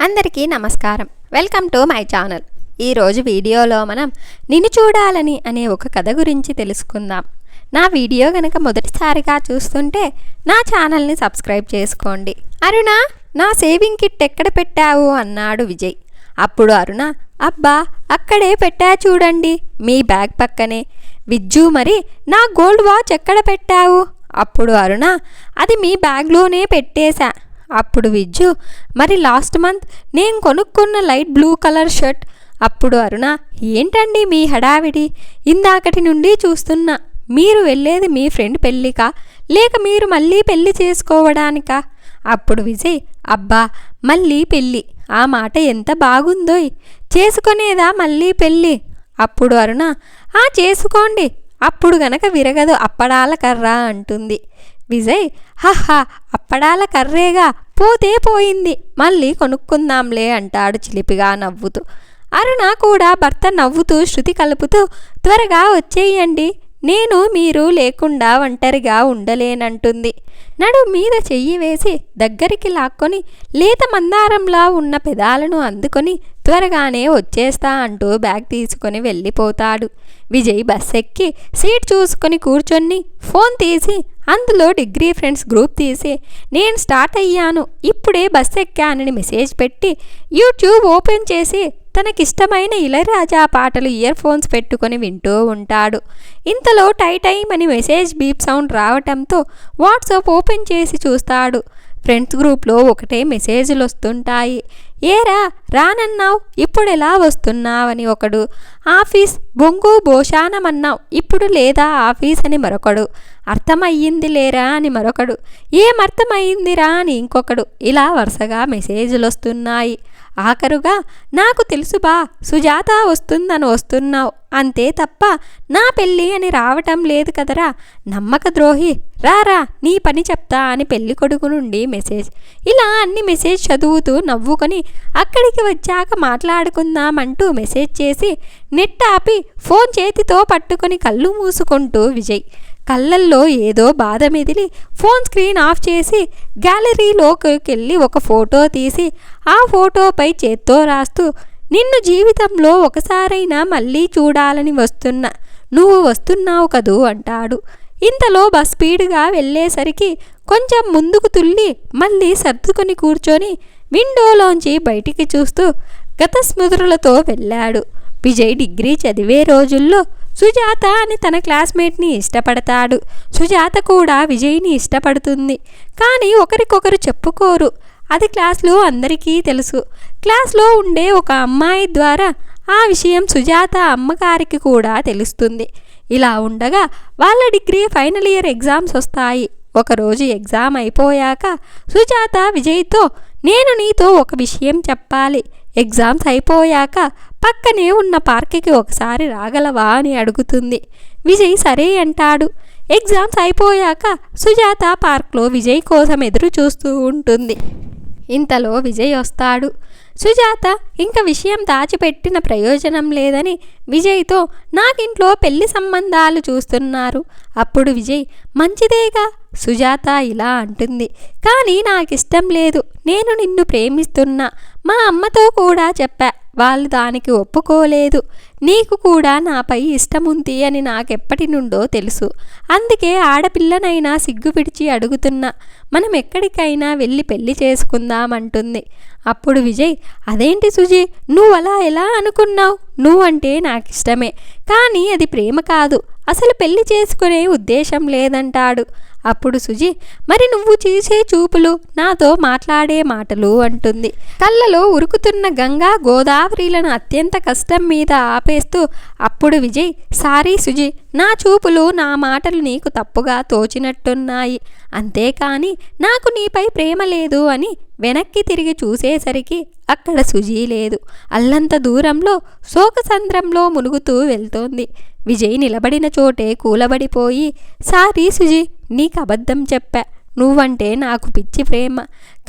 అందరికీ నమస్కారం. Welcome to my channel. ఈరోజు వీడియోలో మనం నిన్ను చూడాలని అనే ఒక కథ గురించి తెలుసుకుందాం. నా వీడియో గనక మొదటిసారిగా చూస్తుంటే నా ఛానల్ని సబ్స్క్రైబ్ చేసుకోండి. అరుణ, నా సేవింగ్ కిట్ ఎక్కడ పెట్టావు అన్నాడు విజయ్. అప్పుడు అరుణ, అబ్బా అక్కడే పెట్టా చూడండి, మీ బ్యాగ్ పక్కనే. విజ్జు, మరి నా గోల్డ్ వాచ్ ఎక్కడ పెట్టావు? అప్పుడు అరుణ, అది మీ బ్యాగ్లోనే పెట్టేశా. అప్పుడు విజ్జు, మరి లాస్ట్ మంత్ నేను కొనుక్కున్న లైట్ బ్లూ కలర్ షర్ట్? అప్పుడు అరుణ, ఏంటండి మీ హడావిడి, ఇందాకటి నుండి చూస్తున్నా. మీరు వెళ్ళేది మీ ఫ్రెండ్ పెళ్ళికా, లేక మీరు మళ్ళీ పెళ్ళి చేసుకోవడానికా? అప్పుడు విజయ్, అబ్బా మళ్ళీ పెళ్ళి, ఆ మాట ఎంత బాగుందోయ్, చేసుకునేదా మళ్ళీ పెళ్ళి? అప్పుడు అరుణ, చేసుకోండి, అప్పుడు గనక విరగదు అప్పడాల కర్ర అంటుంది. విజయ్, హహా అప్పడాల కర్రేగా, పోతే పోయింది, మళ్ళీ కొనుక్కుందాంలే అంటాడు చిలిపిగా నవ్వుతూ. అరుణ కూడా భర్త నవ్వుతూ శృతి కలుపుతూ, త్వరగా వచ్చేయండి, నేను మీరు లేకుండా ఒంటరిగా ఉండలేనంటుంది. నడు మీద చెయ్యి వేసి దగ్గరికి లాక్కొని లేత మందారంలా ఉన్న పెదాలను అందుకొని త్వరగానే వచ్చేస్తా అంటూ బ్యాగ్ తీసుకొని వెళ్ళిపోతాడు. విజయ్ బస్ ఎక్కి సీట్ చూసుకొని కూర్చొని ఫోన్ తీసి అందులో డిగ్రీ ఫ్రెండ్స్ గ్రూప్ తీసి నేను స్టార్ట్ అయ్యాను, ఇప్పుడే బస్ ఎక్కానని మెసేజ్ పెట్టి యూట్యూబ్ ఓపెన్ చేసి తనకిష్టమైన ఇళయరాజా పాటలు ఇయర్ ఫోన్స్ పెట్టుకొని వింటూ ఉంటాడు. ఇంతలో టైమ్ అని మెసేజ్ బీప్ సౌండ్ రావటంతో వాట్సాప్ ఓపెన్ చేసి చూస్తాడు. ఫ్రెండ్స్ గ్రూప్లో ఒకటే మెసేజ్లు వస్తుంటాయి. ఏరా రానన్నావు, ఇప్పుడు ఎలా వస్తున్నావని ఒకడు, ఆఫీస్ బొంగు భోషానమన్నావు, ఇప్పుడు లేదా ఆఫీస్ అని మరొకడు, అర్థమయ్యింది లేరా అని మరొకడు, ఏమర్థమయ్యిందిరా అని ఇంకొకడు. ఇలా వరుసగా మెసేజ్లు వస్తున్నాయి. ఆఖరుగా, నాకు తెలుసు బా, సుజాత వస్తుందని వస్తున్నావు, అంతే తప్ప నా పెళ్ళి అని రావటం లేదు కదరా, నమ్మక ద్రోహి, రారా నీ పని చెప్తా అని పెళ్లి కొడుకు నుండి మెసేజ్. ఇలా అన్ని మెసేజ్ చదువుతూ నవ్వుకొని అక్కడికి వచ్చాక మాట్లాడుకుందామంటూ మెసేజ్ చేసి నెట్ ఆపి ఫోన్ చేతితో పట్టుకొని కళ్ళు మూసుకుంటూ విజయ్. కళ్ళల్లో ఏదో బాధ మెదిలి ఫోన్ స్క్రీన్ ఆఫ్ చేసి గ్యాలరీలోకి వెళ్ళి ఒక ఫోటో తీసి ఆ ఫోటోపై చేత్తో రాస్తూ, నిన్ను జీవితంలో ఒకసారైనా మళ్ళీ చూడాలని వస్తున్నా, నువ్వు వస్తున్నావు కదూ అంటాడు. ఇంతలో బస్ స్పీడ్గా వెళ్ళేసరికి కొంచెం ముందుకు తుల్లి మళ్ళీ సర్దుకొని కూర్చొని విండోలోంచి బయటికి చూస్తూ గత స్మృతులతో వెళ్ళాడు. విజయ్ డిగ్రీ చదివే రోజుల్లో సుజాత అని తన క్లాస్మేట్ని ఇష్టపడతాడు. సుజాత కూడా విజయ్ని ఇష్టపడుతుంది. కానీ ఒకరికొకరు చెప్పుకోరు. అది క్లాస్లో అందరికీ తెలుసు. క్లాస్లో ఉండే ఒక అమ్మాయి ద్వారా ఆ విషయం సుజాత అమ్మగారికి కూడా తెలుస్తుంది. ఇలా ఉండగా వాళ్ళ డిగ్రీ ఫైనల్ ఇయర్ ఎగ్జామ్స్ వస్తాయి. ఒకరోజు ఎగ్జామ్ అయిపోయాక సుజాత విజయ్తో, నేను నీతో ఒక విషయం చెప్పాలి, ఎగ్జామ్స్ అయిపోయాక పక్కనే ఉన్న పార్క్కి ఒకసారి రాగలవా అని అడుగుతుంది. విజయ్ సరే అంటాడు. ఎగ్జామ్స్ అయిపోయాక సుజాత పార్క్లో విజయ్ కోసం ఎదురు చూస్తూ ఉంటుంది. ఇంతలో విజయ్ వస్తాడు. సుజాత ఇంక విషయం దాచిపెట్టిన ప్రయోజనం లేదని విజయ్తో, నాకింట్లో పెళ్లి సంబంధాలు చూస్తున్నారు. అప్పుడు విజయ్, మంచిదేగా. సుజాత ఇలా అంటుంది, కానీ నాకిష్టం లేదు, నేను నిన్ను ప్రేమిస్తున్నా, మా అమ్మతో కూడా చెప్పా, వాళ్ళు దానికి ఒప్పుకోలేదు. నీకు కూడా నాపై ఇష్టముంది అని నాకెప్పటి నుండో తెలుసు. అందుకే ఆడపిల్లనైనా సిగ్గు విడిచి అడుగుతున్నా, మనం ఎక్కడికైనా వెళ్ళి పెళ్లి చేసుకుందామంటుంది. అప్పుడు విజయ్, అదేంటి సుజీ, నువ్వలా ఎలా అనుకున్నావు? నువ్వంటే నాకిష్టమే, కానీ అది ప్రేమ కాదు, అసలు పెళ్లి చేసుకునే ఉద్దేశం లేదంటాడు. అప్పుడు సుజీ, మరి నువ్వు చేసే చూపులు, నాతో మాట్లాడే మాటలు అంటుంది. కళ్ళలో ఉరుకుతున్న గంగా గోదావరిలను అత్యంత కష్టం మీద ఆపేస్తూ అప్పుడు విజయ్, సారీ సుజీ, నా చూపులు నా మాటలు నీకు తప్పుగా తోచినట్టున్నాయి, అంతేకాని నాకు నీపై ప్రేమ లేదు అని వెనక్కి తిరిగి చూసేసరికి అక్కడ సుజీ లేదు. అల్లంత దూరంలో శోకసంద్రంలో మునుగుతూ వెళ్తోంది. విజయ్ నిలబడిన చోటే కూలబడిపోయి, సారీ సుజీ, నీకు అబద్ధం చెప్పా, నువ్వంటే నాకు పిచ్చి ప్రేమ,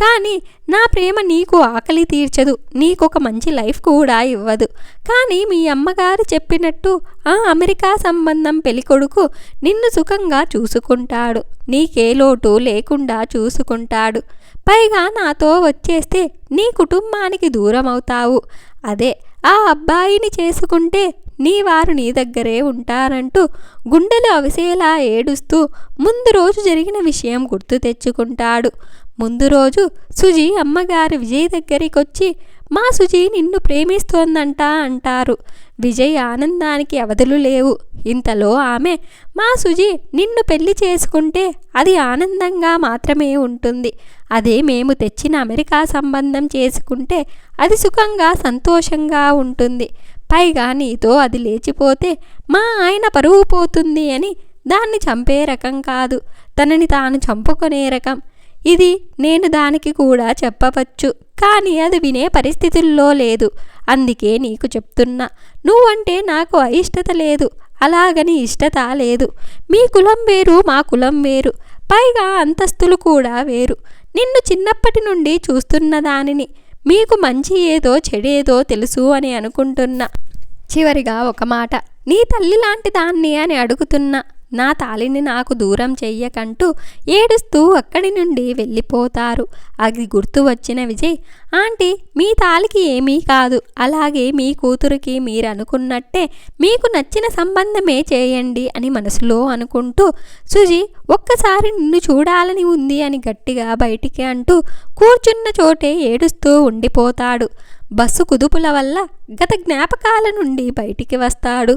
కానీ నా ప్రేమ నీకు ఆకలి తీర్చదు, నీకొక మంచి లైఫ్ కూడా ఇవ్వదు. కానీ మీ అమ్మగారు చెప్పినట్టు ఆ అమెరికా సంబంధం పెళ్ళికొడుకు నిన్ను సుఖంగా చూసుకుంటాడు, నీకే లోటు లేకుండా చూసుకుంటాడు. పైగా నాతో వచ్చేస్తే నీ కుటుంబానికి దూరం అవుతావు. అదే ఆ అబ్బాయిని చేసుకుంటే నీ వారు నీ దగ్గరే ఉంటారంటూ గుండెలు అవిసేలా ఏడుస్తూ ముందు రోజు జరిగిన విషయం గుర్తు తెచ్చుకుంటాడు. ముందు రోజు సుజీ అమ్మగారు విజయ్ దగ్గరికొచ్చి మా సుజీ నిన్ను ప్రేమిస్తోందంట అంటారు. విజయ్ ఆనందానికి అవధులు లేవు. ఇంతలో ఆమె మా సుజీ నిన్ను పెళ్లి చేసుకుంటే అది ఆనందంగా మాత్రమే ఉంటుంది. అదే మేము తెచ్చిన అమెరికా సంబంధం చేసుకుంటే అది సుఖంగా సంతోషంగా ఉంటుంది. పైగా నీతో అది లేచిపోతే మా ఆయన పరువు పోతుంది అని దాన్ని చంపే రకం కాదు, తనని తాను చంపుకునే రకం. ఇది నేను దానికి కూడా చెప్పవచ్చు, కానీ అది వినే పరిస్థితుల్లో లేదు. అందుకే నీకు చెప్తున్నా. నువ్వంటే నాకు అయిష్టత లేదు, అలాగని ఇష్టత లేదు. మీ కులం వేరు, మా కులం వేరు, పైగా అంతస్తులు కూడా వేరు. నిన్ను చిన్నప్పటి నుండి చూస్తున్న దానిని, మీకు మంచి ఏదో చెడేదో తెలుసు అని అనుకుంటున్నా. చివరిగా ఒక మాట, నీ తల్లి లాంటి దాన్ని అని అడుగుతున్నా. నా తాలిని నాకు దూరం చెయ్యకంటూ ఏడుస్తూ అక్కడి నుండి వెళ్ళిపోతారు. అది గుర్తు వచ్చిన విజయ్, ఆంటీ మీ తాలికి ఏమీ కాదు, అలాగే మీ కూతురికి మీరు అనుకున్నట్టే మీకు నచ్చిన సంబంధమే చేయండి అని మనసులో అనుకుంటూ సుజీ ఒక్కసారి నిన్ను చూడాలని ఉంది అని గట్టిగా బయటికి అంటూ కూర్చున్న చోటే ఏడుస్తూ ఉండిపోతాడు. బస్సు కుదుపుల వల్ల గత జ్ఞాపకాల నుండి బయటికి వస్తాడు.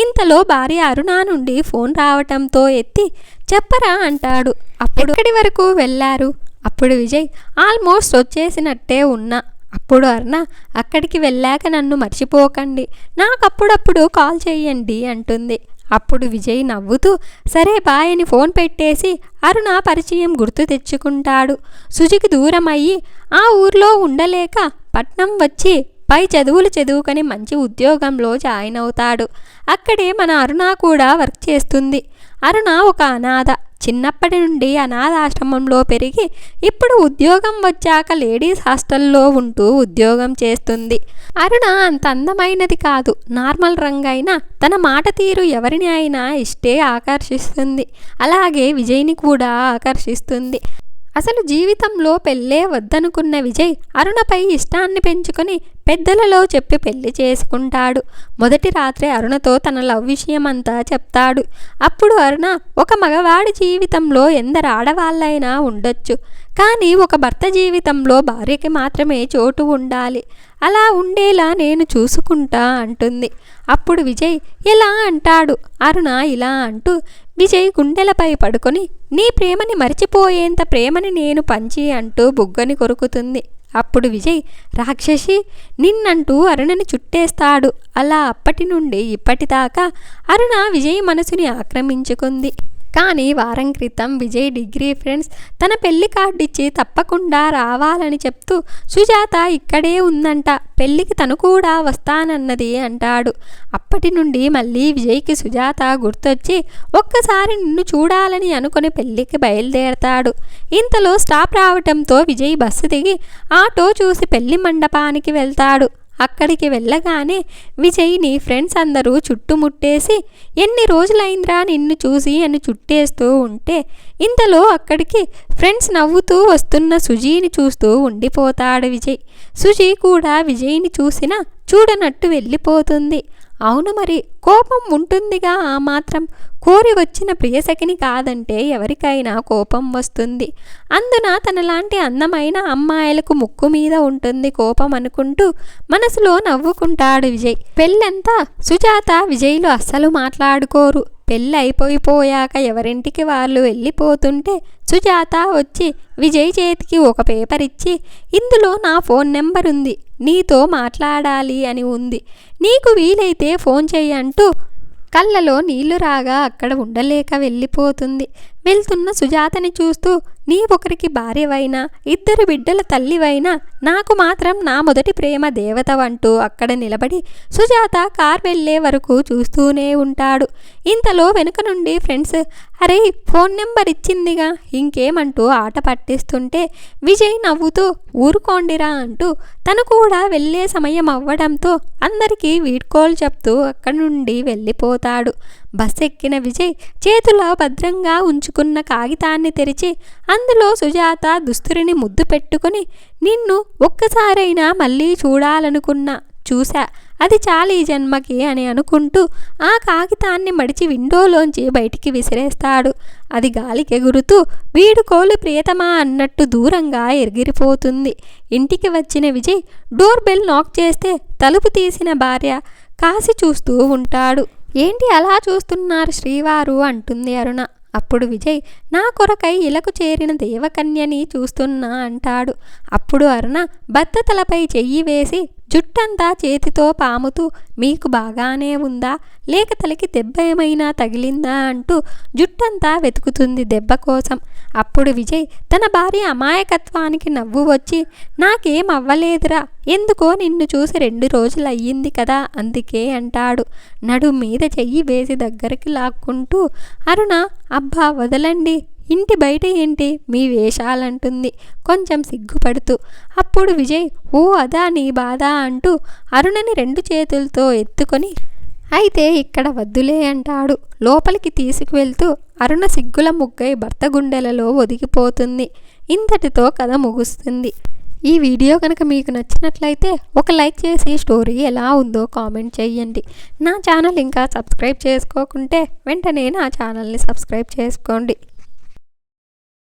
ఇంతలో భార్య అరుణ నుండి ఫోన్ రావటంతో ఎత్తి చెప్పరా అంటాడు. అప్పుడు ఎక్కడి వరకు వెళ్ళారు? అప్పుడు విజయ్ ఆల్మోస్ట్ వచ్చేసినట్టే ఉన్నా. అప్పుడు అరుణ అక్కడికి వెళ్ళాక నన్ను మర్చిపోకండి, నాకు అప్పుడప్పుడు కాల్ చేయండి అంటుంది. అప్పుడు విజయ్ నవ్వుతూ సరే బాయ్ అని ఫోన్ పెట్టేసి అరుణ పరిచయం గుర్తు తెచ్చుకుంటాడు. సుజికి దూరం అయ్యి ఆ ఊర్లో ఉండలేక పట్నం వచ్చి పై చదువులు చదువుకొని మంచి ఉద్యోగంలో జాయిన్ అవుతాడు. అక్కడే మన అరుణ కూడా వర్క్ చేస్తుంది. అరుణ ఒక అనాథ. చిన్నప్పటి నుండి అనాథాశ్రమంలో పెరిగి ఇప్పుడు ఉద్యోగం వచ్చాక లేడీస్ హాస్టల్లో ఉంటూ ఉద్యోగం చేస్తుంది. అరుణ అంత అందమైనది కాదు, నార్మల్ రంగైనా తన మాట తీరు ఎవరిని అయినా ఇష్టే ఆకర్షిస్తుంది. అలాగే విజయ్ని కూడా ఆకర్షిస్తుంది. అసలు జీవితంలో పెళ్ళే వద్దనుకున్న విజయ్ అరుణపై ఇష్టాన్ని పెంచుకొని పెద్దలలో చెప్పి పెళ్లి చేసుకుంటాడు. మొదటి రాత్రి అరుణతో తన లవ్ విషయం అంతా చెప్తాడు. అప్పుడు అరుణ ఒక మగవాడి జీవితంలో ఎందరు ఆడవాళ్ళైనా ఉండొచ్చు, కానీ ఒక భర్త జీవితంలో భార్యకి మాత్రమే చోటు ఉండాలి, అలా ఉండేలా నేను చూసుకుంటా అంటుంది. అప్పుడు విజయ్ ఎలా అంటాడు. అరుణ ఇలా అంటూ విజయ్ గుండెలపై పడుకొని నీ ప్రేమని మరిచిపోయేంత ప్రేమని నేను పంచి అంటూ బుగ్గని కొరుకుతుంది. అప్పుడు విజయ్ రాక్షసి నిన్నంటూ అరుణని చుట్టేస్తాడు. అలా అప్పటి నుండి ఇప్పటిదాకా అరుణ విజయ్ మనసుని ఆక్రమించుకుంది. కానీ వారం క్రితం విజయ్ డిగ్రీ ఫ్రెండ్స్ తన పెళ్లి కార్డిచ్చి తప్పకుండా రావాలని చెప్తూ సుజాత ఇక్కడే ఉందంట, పెళ్లికి తను కూడా వస్తానన్నది అంటాడు. అప్పటి నుండి మళ్ళీ విజయ్కి సుజాత గుర్తొచ్చి ఒక్కసారి నిన్ను చూడాలని అనుకుని పెళ్లికి బయలుదేరతాడు. ఇంతలో స్టాప్ రావటంతో విజయ్ బస్సు దిగి ఆటో చూసి పెళ్లి మండపానికి వెళ్తాడు. అక్కడికి వెళ్ళగానే విజయ్ నీ ఫ్రెండ్స్ అందరూ చుట్టుముట్టేసి ఎన్ని రోజులైందిరా నిన్ను చూసి అని చుట్టేస్తూ ఉంటే ఇంతలో అక్కడికి ఫ్రెండ్స్ నవ్వుతూ వస్తున్న సుజీని చూస్తూ ఉండిపోతాడు విజయ్. సుజీ కూడా విజయ్ని చూసినా చూడనట్టు వెళ్ళిపోతుంది. అవును మరి కోపం ఉంటుందిగా, ఆ మాత్రం కోరి వచ్చిన ప్రియసఖిని కాదంటే ఎవరికైనా కోపం వస్తుంది. అందున తనలాంటి అందమైన అమ్మాయిలకు ముక్కు మీద ఉంటుంది కోపం అనుకుంటూ మనసులో నవ్వుకుంటాడు విజయ్. పెళ్ళంతా సుజాత విజయ్లు అస్సలు మాట్లాడుకోరు. పెళ్ళి అయిపోయాక ఎవరింటికి వాళ్ళు వెళ్ళిపోతుంటే సుజాత వచ్చి విజయ్ చేతికి ఒక పేపర్ ఇచ్చి ఇందులో నా ఫోన్ నెంబర్ ఉంది, నీతో మాట్లాడాలి అని ఉంది, నీకు వీలైతే ఫోన్ చెయ్యి అంటూ కళ్ళలో నీళ్లు రాగా అక్కడ ఉండలేక వెళ్ళిపోతుంది. వెళ్తున్న సుజాతని చూస్తూ నీ ఒకరికి భార్యవైనా ఇద్దరు బిడ్డల తల్లివైనా నాకు మాత్రం నా మొదటి ప్రేమ దేవతవంటూ అక్కడ నిలబడి సుజాత కార్ వెళ్లే వరకు చూస్తూనే ఉంటాడు. ఇంతలో వెనుక నుండి ఫ్రెండ్స్ అరే ఫోన్ నెంబర్ ఇచ్చిందిగా ఇంకేమంటూ ఆట పట్టిస్తుంటే విజయ్ నవ్వుతూ ఊరుకోండిరా అంటూ తను కూడా వెళ్ళే సమయం అవ్వడంతో అందరికీ వీడ్కోలు చెప్తూ అక్కడి నుండి వెళ్ళిపోతాడు. బస్ ఎక్కిన విజయ్ చేతిలో భద్రంగా ఉంచుకున్న కాగితాన్ని తెరిచి అందులో సుజాత దుస్తురిని ముద్దు పెట్టుకుని, నిన్ను ఒక్కసారైనా మళ్ళీ చూడాలనుకున్నా, చూశా, అది చాలు ఈ జన్మకి అని అనుకుంటూ ఆ కాగితాన్ని మడిచి విండోలోంచి బయటికి విసిరేస్తాడు. అది గాలికెగురుతూ వీడుకోలు ప్రియతమా అన్నట్టు దూరంగా ఎగిరిపోతుంది. ఇంటికి వచ్చిన విజయ్ డోర్ బెల్ నాక్ చేస్తే తలుపు తీసిన భార్య కాసి చూస్తూ ఉంటాడు. ఏంటి అలా చూస్తున్నారు శ్రీవారు అంటుంది అరుణ. అప్పుడు విజయ్, నా కొరకై ఇలకు చేరిన దేవకన్యని చూస్తున్నా అంటాడు. అప్పుడు అరుణ భర్త తలపై చెయ్యి వేసి జుట్టంతా చేతితో పాముతూ, మీకు బాగానే ఉందా, లేక తలకి దెబ్బ ఏమైనా తగిలిందా అంటూ జుట్టంతా వెతుకుతుంది దెబ్బ కోసం. అప్పుడు విజయ్ తన భార్య అమాయకత్వానికి నవ్వు వచ్చి, నాకేం అవ్వలేదురా, ఎందుకో నిన్ను చూసి 2 రోజులు అయ్యింది కదా అందుకే అంటాడు. నడుం మీద చెయ్యి వేసి దగ్గరికి లాక్కుంటూ అరుణ, అబ్బా వదలండి, ఇంటి బయట ఏంటి మీ వేషాలంటుంది కొంచెం సిగ్గుపడుతూ. అప్పుడు విజయ్, ఓ అదా నీ బాధ అంటూ అరుణని 2 చేతులతో ఎత్తుకొని, అయితే ఇక్కడ వద్దులే అంటాడు. లోపలికి తీసుకువెళ్తూ అరుణ సిగ్గుల ముగ్గై భర్త గుండెలలో ఒదిగిపోతుంది. ఇంతటితో కథ ముగుస్తుంది. ఈ వీడియో కనుక మీకు నచ్చినట్లయితే ఒక లైక్ చేసి స్టోరీ ఎలా ఉందో కామెంట్ చేయండి. నా ఛానల్ ఇంకా సబ్స్క్రైబ్ చేసుకోకుంటే వెంటనే నా ఛానల్ని సబ్స్క్రైబ్ చేసుకోండి.